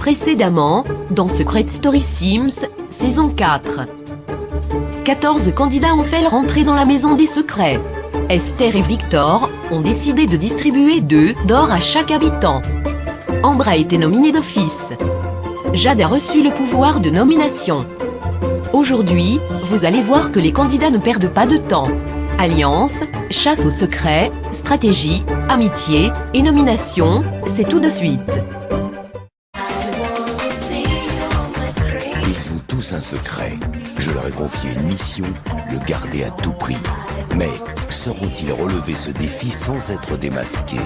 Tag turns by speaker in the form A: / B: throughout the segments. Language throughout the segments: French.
A: Précédemment, dans Secret Story Sims, saison 4. 14 candidats ont fait leur entrée dans la maison des secrets. Esther et Victor ont décidé de distribuer 2 d'or à chaque habitant. Ambre a été nominée d'office. Jade a reçu le pouvoir de nomination. Aujourd'hui, vous allez voir que les candidats ne perdent pas de temps. Alliance, chasse au secret, stratégie, amitié et nomination, c'est tout de suite.
B: Ils ont tous un secret. Je leur ai confié une mission, le garder à tout prix. Mais sauront-ils relever ce défi sans être démasqués?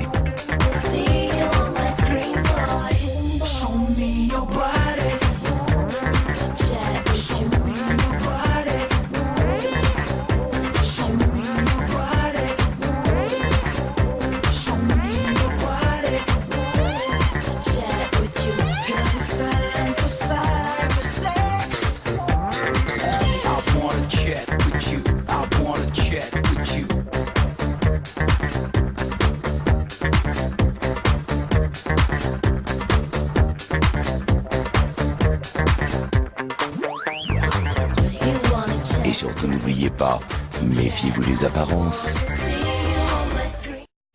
B: Et surtout n'oubliez pas, méfiez-vous des apparences.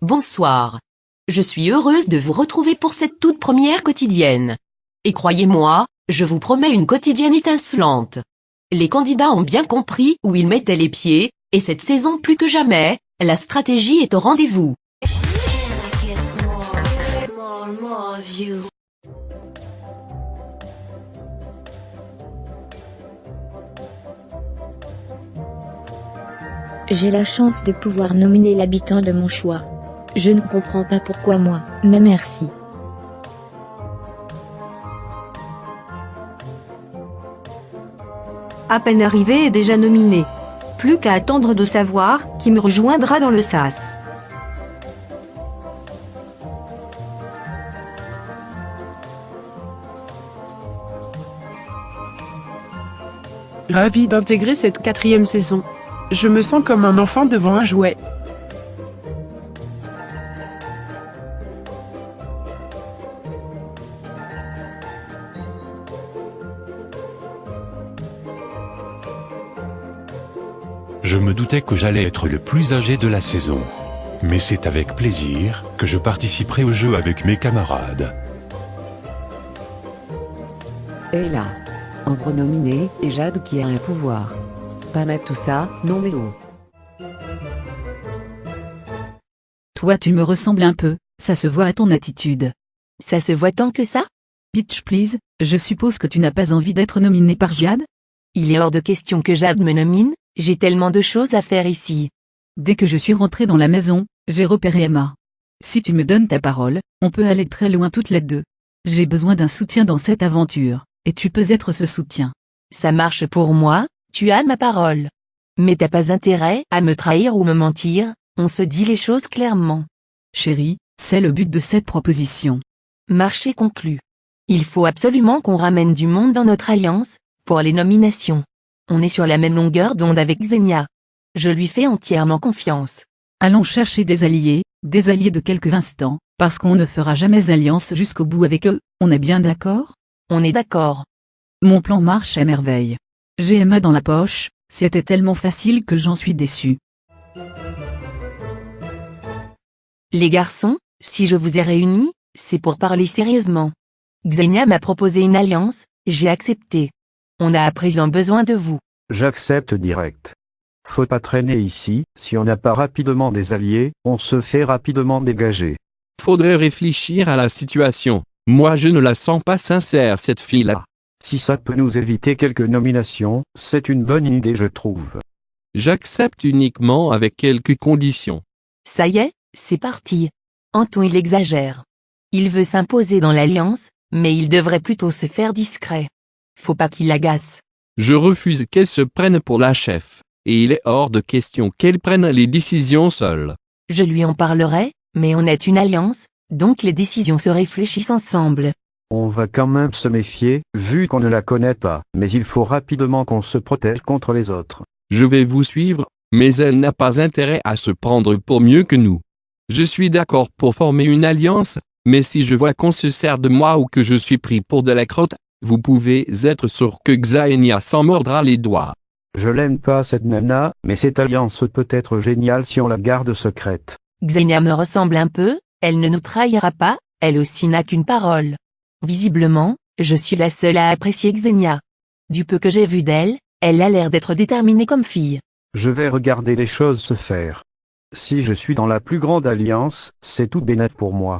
A: Bonsoir. Je suis heureuse de vous retrouver pour cette toute première quotidienne. Et croyez-moi, je vous promets une quotidienne étincelante. Les candidats ont bien compris où ils mettaient les pieds, et cette saison plus que jamais, la stratégie est au rendez-vous.
C: J'ai la chance de pouvoir nominer l'habitant de mon choix. Je ne comprends pas pourquoi moi, mais merci.
D: À peine arrivé et déjà nominé. Plus qu'à attendre de savoir qui me rejoindra dans le sas.
E: Ravi d'intégrer cette 4e saison. Je me sens comme un enfant devant un jouet.
F: Je me doutais que j'allais être le plus âgé de la saison. Mais c'est avec plaisir que je participerai au jeu avec mes camarades.
G: Et là, Ambre nominée et Jade qui a un pouvoir. Pas mal tout ça, non mais oh.
H: Toi tu me ressembles un peu, ça se voit à ton attitude.
I: Ça se voit tant que ça?
H: Bitch please, je suppose que tu n'as pas envie d'être nominé par Jade?
I: Il est hors de question que Jade me nomine, j'ai tellement de choses à faire ici.
H: Dès que je suis rentrée dans la maison, j'ai repéré Emma. Si tu me donnes ta parole, on peut aller très loin toutes les deux. J'ai besoin d'un soutien dans cette aventure, et tu peux être ce soutien.
I: Ça marche pour moi, tu as ma parole. Mais t'as pas intérêt à me trahir ou me mentir, on se dit les choses clairement.
H: Chérie, c'est le but de cette proposition.
I: Marché conclu. Il faut absolument qu'on ramène du monde dans notre alliance, pour les nominations. On est sur la même longueur d'onde avec Xenia. Je lui fais entièrement confiance.
H: Allons chercher des alliés de quelques instants, parce qu'on ne fera jamais alliance jusqu'au bout avec eux, on est bien d'accord?
I: On est d'accord.
H: Mon plan marche à merveille. J'ai Emma dans la poche, c'était tellement facile que j'en suis déçu.
I: Les garçons, si je vous ai réunis, c'est pour parler sérieusement. Xenia m'a proposé une alliance, j'ai accepté. On a à présent besoin de vous.
J: J'accepte direct. Faut pas traîner ici, si on n'a pas rapidement des alliés, on se fait rapidement dégager.
K: Faudrait réfléchir à la situation. Moi je ne la sens pas sincère cette fille-là.
J: Si ça peut nous éviter quelques nominations, c'est une bonne idée je trouve.
K: J'accepte uniquement avec quelques conditions.
I: Ça y est, c'est parti. Anton il exagère. Il veut s'imposer dans l'alliance, mais il devrait plutôt se faire discret. Faut pas qu'il l'agace.
K: Je refuse qu'elle se prenne pour la chef, et il est hors de question qu'elle prenne les décisions seule.
I: Je lui en parlerai, mais on est une alliance, donc les décisions se réfléchissent ensemble.
J: On va quand même se méfier, vu qu'on ne la connaît pas, mais il faut rapidement qu'on se protège contre les autres.
K: Je vais vous suivre, mais elle n'a pas intérêt à se prendre pour mieux que nous. Je suis d'accord pour former une alliance, Mais si je vois qu'on se sert de moi ou que je suis pris pour de la crotte, vous pouvez être sûr que Xenia s'en mordra les doigts.
J: Je l'aime pas cette nana, mais cette alliance peut être géniale si on la garde secrète.
I: Xenia me ressemble un peu, elle ne nous trahira pas, elle aussi n'a qu'une parole. Visiblement, je suis la seule à apprécier Xenia. Du peu que j'ai vu d'elle, elle a l'air d'être déterminée comme fille.
J: Je vais regarder les choses se faire. Si je suis dans la plus grande alliance, c'est tout bénef pour moi.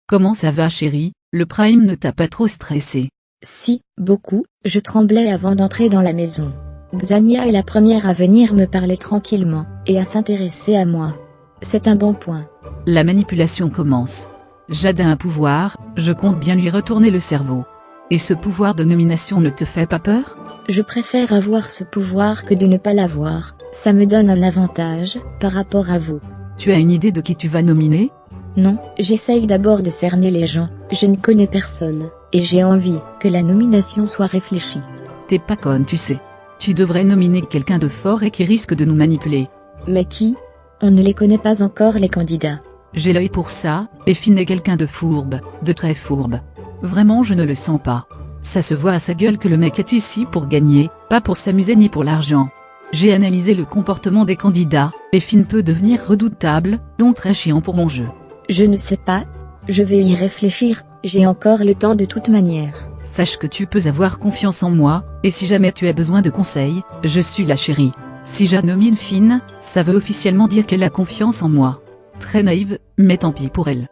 H: Comment ça va chérie, le Prime ne t'a pas trop stressé?
C: Si, beaucoup, je tremblais avant d'entrer dans la maison. Xenia est la première à venir me parler tranquillement, et à s'intéresser à moi. C'est un bon point.
H: La manipulation commence. Jade a un pouvoir, je compte bien lui retourner le cerveau. Et ce pouvoir de nomination ne te fait pas peur?
C: Je préfère avoir ce pouvoir que de ne pas l'avoir, ça me donne un avantage, par rapport à vous.
H: Tu as une idée de qui tu vas nominer?
C: Non, j'essaye d'abord de cerner les gens, je ne connais personne, et j'ai envie que la nomination soit réfléchie.
H: T'es pas conne tu sais. Tu devrais nominer quelqu'un de fort et qui risque de nous manipuler.
C: Mais qui? On ne les connaît pas encore les candidats.
H: J'ai l'œil pour ça, et Finn est quelqu'un de fourbe, de très fourbe. Vraiment je ne le sens pas. Ça se voit à sa gueule que le mec est ici pour gagner, pas pour s'amuser ni pour l'argent. J'ai analysé le comportement des candidats, et Finn peut devenir redoutable, donc très chiant pour mon jeu.
C: Je ne sais pas, je vais y réfléchir, j'ai encore le temps de toute manière.
H: Sache que tu peux avoir confiance en moi, et si jamais tu as besoin de conseils, je suis la chérie. Si Jade nomine Finn, ça veut officiellement dire qu'elle a confiance en moi. Très naïve, mais tant pis pour elle.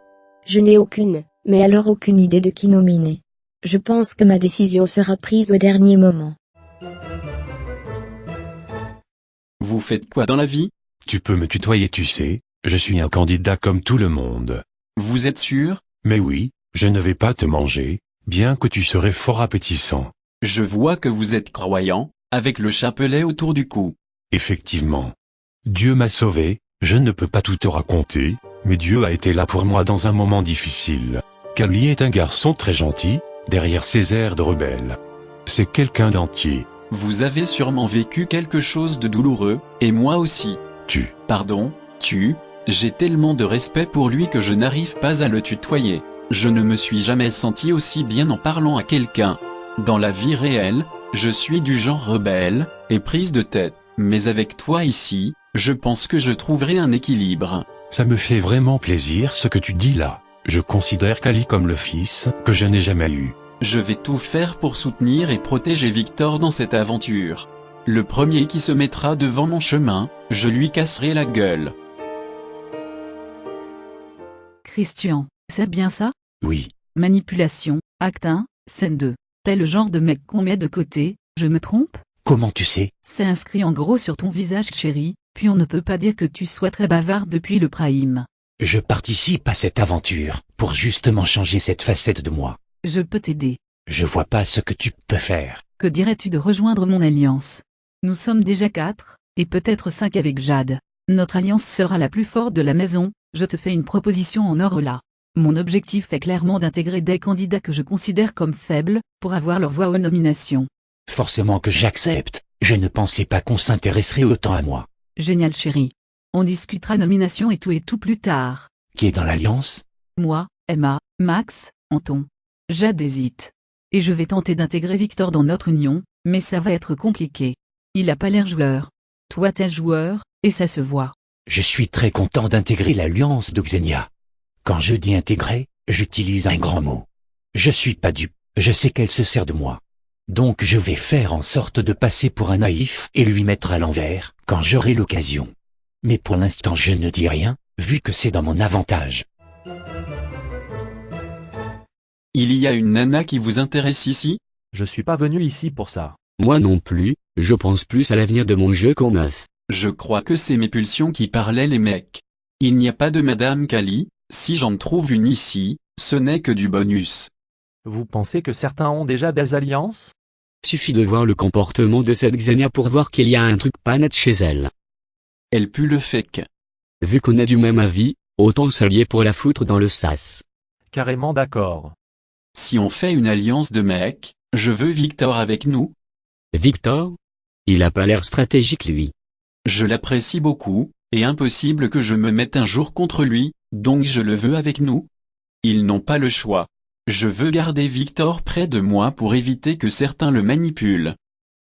C: Je n'ai aucune, mais alors aucune idée de qui nominer. Je pense que ma décision sera prise au dernier moment.
L: Vous faites quoi dans la vie?
F: Tu peux me tutoyer tu sais, je suis un candidat comme tout le monde.
L: Vous êtes sûr?
F: Mais oui, je ne vais pas te manger, bien que tu serais fort appétissant.
L: Je vois que vous êtes croyant, avec le chapelet autour du cou.
F: Effectivement. Dieu m'a sauvé, je ne peux pas tout te raconter, mais Dieu a été là pour moi dans un moment difficile. Kali est un garçon très gentil, derrière ses airs de rebelle. C'est quelqu'un d'entier.
L: Vous avez sûrement vécu quelque chose de douloureux, et moi aussi. Pardon, j'ai tellement de respect pour lui que je n'arrive pas à le tutoyer. Je ne me suis jamais senti aussi bien en parlant à quelqu'un. Dans la vie réelle, je suis du genre rebelle, et prise de tête, mais avec toi ici, je pense que je trouverai un équilibre.
F: Ça me fait vraiment plaisir ce que tu dis là. Je considère Kali comme le fils que je n'ai jamais eu.
L: Je vais tout faire pour soutenir et protéger Victor dans cette aventure. Le premier qui se mettra devant mon chemin, je lui casserai la gueule.
H: Christian, c'est bien ça?
B: Oui.
H: Manipulation, acte 1, scène 2. T'es le genre de mec qu'on met de côté, je me trompe?
B: Comment tu sais?
H: C'est inscrit en gros sur ton visage chéri, puis on ne peut pas dire que tu sois très bavard depuis le Prime.
B: Je participe à cette aventure, pour justement changer cette facette de moi.
H: Je peux t'aider.
B: Je vois pas ce que tu peux faire.
H: Que dirais-tu de rejoindre mon alliance? Nous sommes déjà 4, et peut-être 5 avec Jade. Notre alliance sera la plus forte de la maison, je te fais une proposition en or là. Mon objectif est clairement d'intégrer des candidats que je considère comme faibles, pour avoir leur voix aux nominations.
B: Forcément que j'accepte, je ne pensais pas qu'on s'intéresserait autant à moi.
H: Génial chérie. On discutera nomination et tout plus tard.
B: Qui est dans l'alliance?
H: Moi, Emma, Max, Anton. Jade hésite. Et je vais tenter d'intégrer Victor dans notre union, mais ça va être compliqué. Il a pas l'air joueur. Toi t'es joueur, et ça se voit.
B: Je suis très content d'intégrer l'alliance de Xenia. Quand je dis intégrer, j'utilise un grand mot. Je suis pas dupe, je sais qu'elle se sert de moi. Donc je vais faire en sorte de passer pour un naïf et lui mettre à l'envers, quand j'aurai l'occasion. Mais pour l'instant je ne dis rien, vu que c'est dans mon avantage.
L: Il y a une nana qui vous intéresse ici?
M: Je suis pas venu ici pour ça.
N: Moi non plus, je pense plus à l'avenir de mon jeu qu'aux meufs.
L: Je crois que c'est mes pulsions qui parlaient les mecs. Il n'y a pas de Madame Kali, si j'en trouve une ici, ce n'est que du bonus.
M: Vous pensez que certains ont déjà des alliances?
N: Suffit de voir le comportement de cette Xenia pour voir qu'il y a un truc pas net chez elle.
L: Elle pue le fake.
N: Vu qu'on a du même avis, autant s'allier pour la foutre dans le sas.
M: Carrément d'accord.
L: Si on fait une alliance de mecs, je veux Victor avec nous.
N: Victor? Il a pas l'air stratégique lui.
L: Je l'apprécie beaucoup, Et impossible que je me mette un jour contre lui, donc je le veux avec nous. Ils n'ont pas le choix. Je veux garder Victor près de moi pour éviter que certains le manipulent.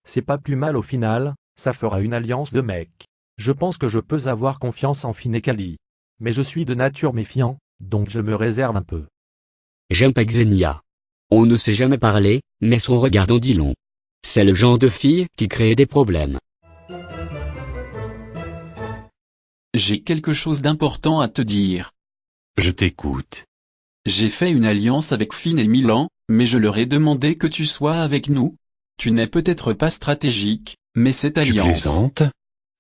M: C'est pas plus mal au final, ça fera une alliance de mecs. Je pense que je peux avoir confiance en Finn et Kali. Mais je suis de nature méfiant, donc je me réserve un peu.
N: J'aime pas Xenia. On ne s'est jamais parlé, mais son regard en dit long. C'est le genre de fille qui crée des problèmes.
L: J'ai quelque chose d'important à te dire.
F: Je t'écoute.
L: J'ai fait une alliance avec Finn et Milan, mais je leur ai demandé que tu sois avec nous. Tu n'es peut-être pas stratégique, mais cette alliance...
F: Tu plaisantes?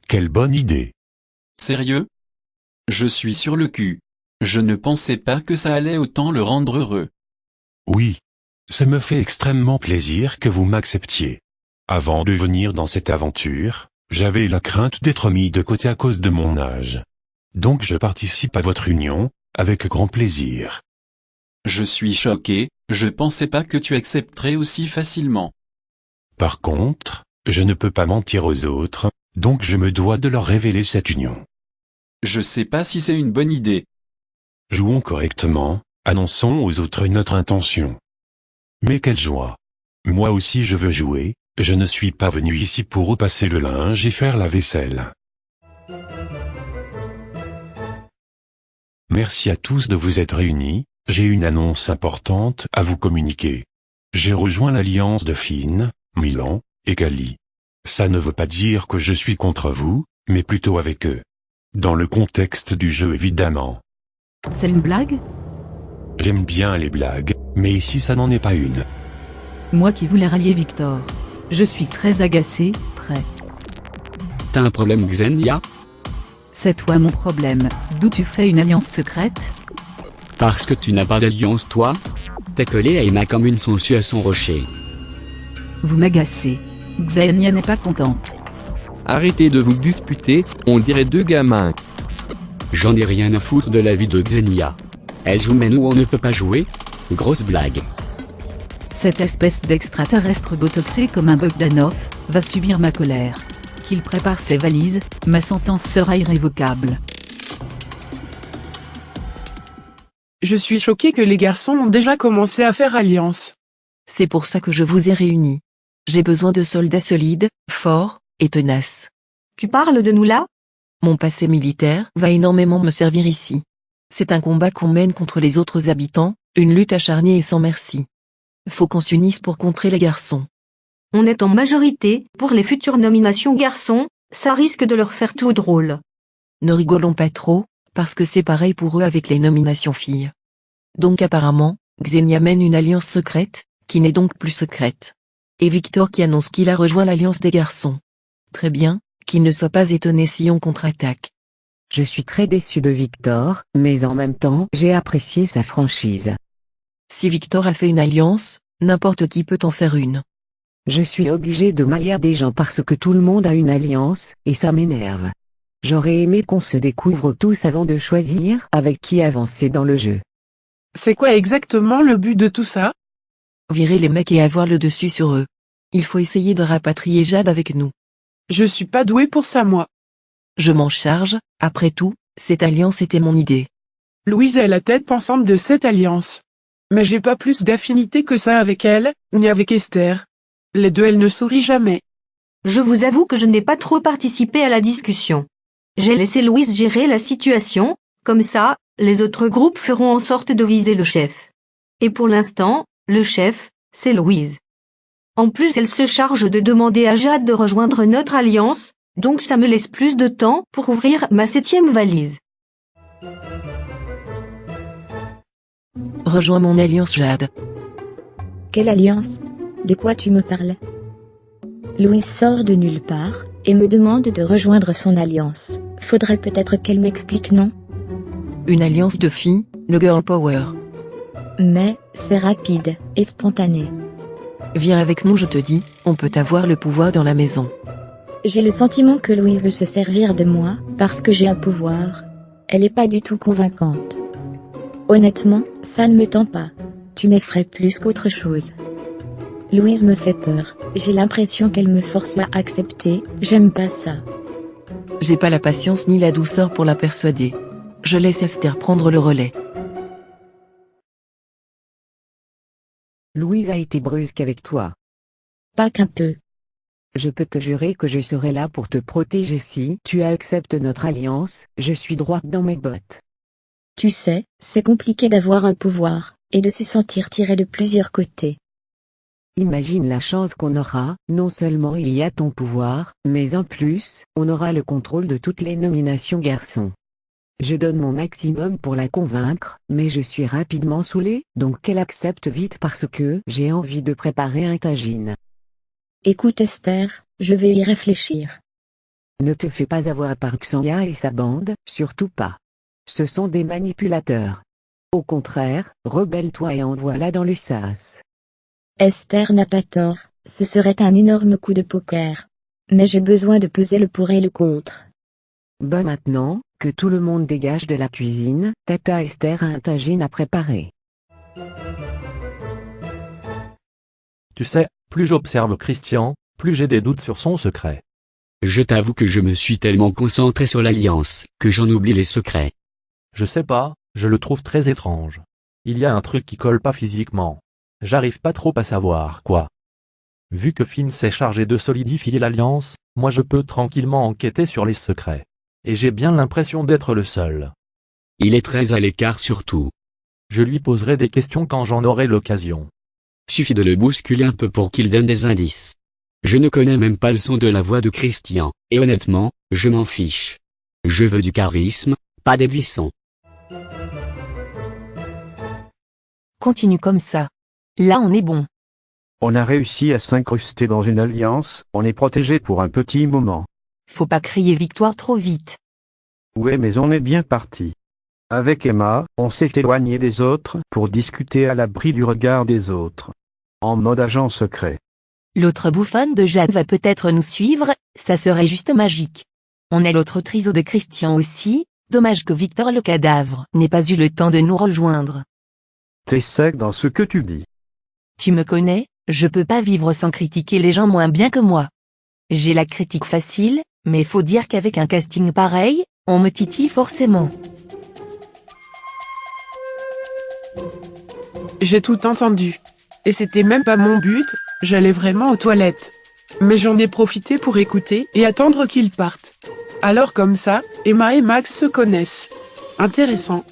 F: Quelle bonne idée.
L: Sérieux? Je suis sur le cul. Je ne pensais pas que ça allait autant le rendre heureux.
F: Oui. Ça me fait extrêmement plaisir que vous m'acceptiez. Avant de venir dans cette aventure, j'avais la crainte d'être mis de côté à cause de mon âge. Donc je participe à votre union, avec grand plaisir.
L: Je suis choqué, je pensais pas que tu accepterais aussi facilement.
F: Par contre, je ne peux pas mentir aux autres, donc je me dois de leur révéler cette union.
L: Je sais pas si c'est une bonne idée.
F: Jouons correctement, annonçons aux autres notre intention. Mais quelle joie! Moi aussi je veux jouer, je ne suis pas venu ici pour repasser le linge et faire la vaisselle. Merci à tous de vous être réunis, j'ai une annonce importante à vous communiquer. J'ai rejoint l'alliance de Finn, Milan, et Kali. Ça ne veut pas dire que je suis contre vous, mais plutôt avec eux. Dans le contexte du jeu évidemment.
H: C'est une blague?
F: J'aime bien les blagues, mais ici ça n'en est pas une.
H: Moi qui voulais rallier Victor. Je suis très agacé, très.
N: T'as un problème Xenia?
H: C'est toi mon problème, d'où tu fais une alliance secrète?
N: Parce que tu n'as pas d'alliance toi? T'es collé à Emma comme une sangsue à son rocher.
H: Vous m'agacez. Xenia n'est pas contente.
K: Arrêtez de vous disputer, on dirait deux gamins.
N: J'en ai rien à foutre de la vie de Xenia. Elle joue mais nous on ne peut pas jouer? Grosse blague.
H: Cette espèce d'extraterrestre botoxé comme un Bogdanov, va subir ma colère. Qu'il prépare ses valises, ma sentence sera irrévocable.
E: Je suis choqué que les garçons ont déjà commencé à faire alliance.
I: C'est pour ça que je vous ai réunis. J'ai besoin de soldats solides, forts et tenaces.
D: Tu parles de nous là?
I: Mon passé militaire va énormément me servir ici. C'est un combat qu'on mène contre les autres habitants, une lutte acharnée et sans merci. Faut qu'on s'unisse pour contrer les garçons.
D: On est en majorité pour les futures nominations garçons, ça risque de leur faire tout drôle.
I: Ne rigolons pas trop, parce que c'est pareil pour eux avec les nominations filles. Donc apparemment, Xenia mène une alliance secrète, qui n'est donc plus secrète. Et Victor qui annonce qu'il a rejoint l'alliance des garçons. Très bien, qu'il ne soit pas étonné si on contre-attaque.
G: Je suis très déçu de Victor, mais en même temps, j'ai apprécié sa franchise.
I: Si Victor a fait une alliance, n'importe qui peut en faire une.
G: Je suis obligé de m'allier à des gens parce que tout le monde a une alliance, et ça m'énerve. J'aurais aimé qu'on se découvre tous avant de choisir avec qui avancer dans le jeu.
E: C'est quoi exactement le but de tout ça?
I: Virer les mecs et avoir le dessus sur eux. Il faut essayer de rapatrier Jade avec nous.
E: Je suis pas doué pour ça moi.
I: Je m'en charge, après tout, cette alliance était mon idée.
E: Louise est la tête pensante de cette alliance. Mais j'ai pas plus d'affinité que ça avec elle, ni avec Esther. Les deux elles ne sourient jamais.
D: Je vous avoue que je n'ai pas trop participé à la discussion. J'ai laissé Louise gérer la situation, comme ça, les autres groupes feront en sorte de viser le chef. Et pour l'instant, le chef, c'est Louise. En plus elle se charge de demander à Jade de rejoindre notre alliance, donc ça me laisse plus de temps pour ouvrir ma 7e valise.
I: Rejoins mon alliance Jade.
C: Quelle alliance? De quoi tu me parlais? Louise sort de nulle part, et me demande de rejoindre son alliance. Faudrait peut-être qu'elle m'explique, non?
I: Une alliance de filles, le girl power.
C: Mais, c'est rapide, et spontané.
I: Viens avec nous je te dis, on peut avoir le pouvoir dans la maison.
C: J'ai le sentiment que Louise veut se servir de moi, parce que j'ai un pouvoir. Elle est pas du tout convaincante. Honnêtement, ça ne me tend pas. Tu m'effraies plus qu'autre chose. Louise me fait peur, j'ai l'impression qu'elle me force à accepter, j'aime pas ça.
O: J'ai pas la patience ni la douceur pour la persuader. Je laisse Esther prendre le relais.
G: Louise a été brusque avec toi.
C: Pas qu'un peu.
G: Je peux te jurer que je serai là pour te protéger si tu acceptes notre alliance, je suis droite dans mes bottes.
C: Tu sais, c'est compliqué d'avoir un pouvoir, et de se sentir tiré de plusieurs côtés.
G: Imagine la chance qu'on aura, non seulement il y a ton pouvoir, mais en plus, on aura le contrôle de toutes les nominations garçons. Je donne mon maximum pour la convaincre, mais je suis rapidement saoulé, donc qu'elle accepte vite parce que j'ai envie de préparer un tagine.
C: Écoute Esther, je vais y réfléchir.
G: Ne te fais pas avoir par Xenia et sa bande, surtout pas. Ce sont des manipulateurs. Au contraire, rebelle-toi et envoie-la dans le sas.
C: Esther n'a pas tort, ce serait un énorme coup de poker. Mais j'ai besoin de peser le pour et le contre.
G: Bon maintenant, que tout le monde dégage de la cuisine, Tata Esther a un tagine à préparer.
M: Tu sais, plus j'observe Christian, plus j'ai des doutes sur son secret.
N: Je t'avoue que je me suis tellement concentré sur l'alliance, que j'en oublie les secrets.
M: Je sais pas, je le trouve très étrange. Il y a un truc qui colle pas physiquement. J'arrive pas trop à savoir quoi. Vu que Finn s'est chargé de solidifier l'alliance, moi je peux tranquillement enquêter sur les secrets. Et j'ai bien l'impression d'être le seul.
N: Il est très à l'écart surtout.
M: Je lui poserai des questions quand j'en aurai l'occasion.
N: Suffit de le bousculer un peu pour qu'il donne des indices. Je ne connais même pas le son de la voix de Christian, et honnêtement, je m'en fiche. Je veux du charisme, pas des buissons.
I: Continue comme ça. Là on est bon.
J: On a réussi à s'incruster dans une alliance, on est protégé pour un petit moment.
I: Faut pas crier victoire trop vite.
J: Ouais mais on est bien parti. Avec Emma, on s'est éloigné des autres pour discuter à l'abri du regard des autres. En mode agent secret.
I: L'autre bouffonne de Jade va peut-être nous suivre, ça serait juste magique. On a l'autre triso de Christian aussi, dommage que Victor le cadavre n'ait pas eu le temps de nous rejoindre.
J: T'es sec dans ce que tu dis.
I: Tu me connais, je peux pas vivre sans critiquer les gens moins bien que moi. J'ai la critique facile, mais faut dire qu'avec un casting pareil, on me titille forcément.
E: J'ai tout entendu. Et c'était même pas mon but, j'allais vraiment aux toilettes. Mais j'en ai profité pour écouter et attendre qu'ils partent. Alors comme ça, Emma et Max se connaissent. Intéressant.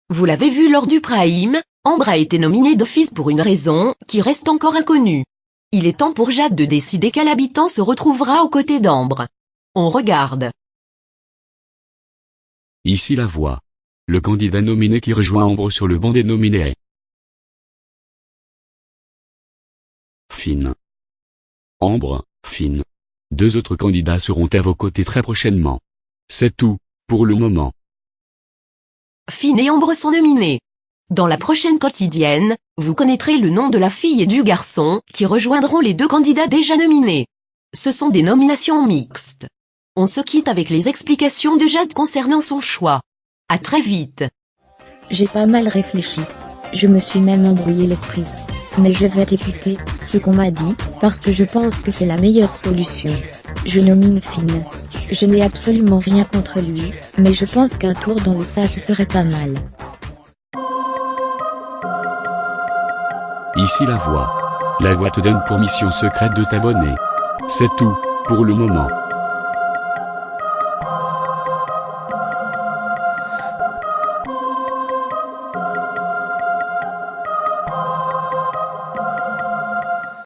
A: Vous l'avez vu lors du Prime, Ambre a été nominée d'office pour une raison qui reste encore inconnue. Il est temps pour Jade de décider quel habitant se retrouvera aux côtés d'Ambre. On regarde.
N: Ici la voix. Le candidat nominé qui rejoint Ambre sur le banc des nominés est Finn. Ambre, Finn. 2 autres candidats seront à vos côtés très prochainement. C'est tout, pour le moment.
A: Finn et Ambre sont nominés. Dans la prochaine quotidienne, vous connaîtrez le nom de la fille et du garçon qui rejoindront les 2 candidats déjà nominés. Ce sont des nominations mixtes. On se quitte avec les explications de Jade concernant son choix. À très vite.
C: J'ai pas mal réfléchi. Je me suis même embrouillé l'esprit. Mais je vais t'écouter, ce qu'on m'a dit, parce que je pense que c'est la meilleure solution. Je nomine Finn. Je n'ai absolument rien contre lui, mais je pense qu'un tour dans le sas serait pas mal.
N: Ici la voix. La voix te donne pour mission secrète de t'abonner. C'est tout, pour le moment.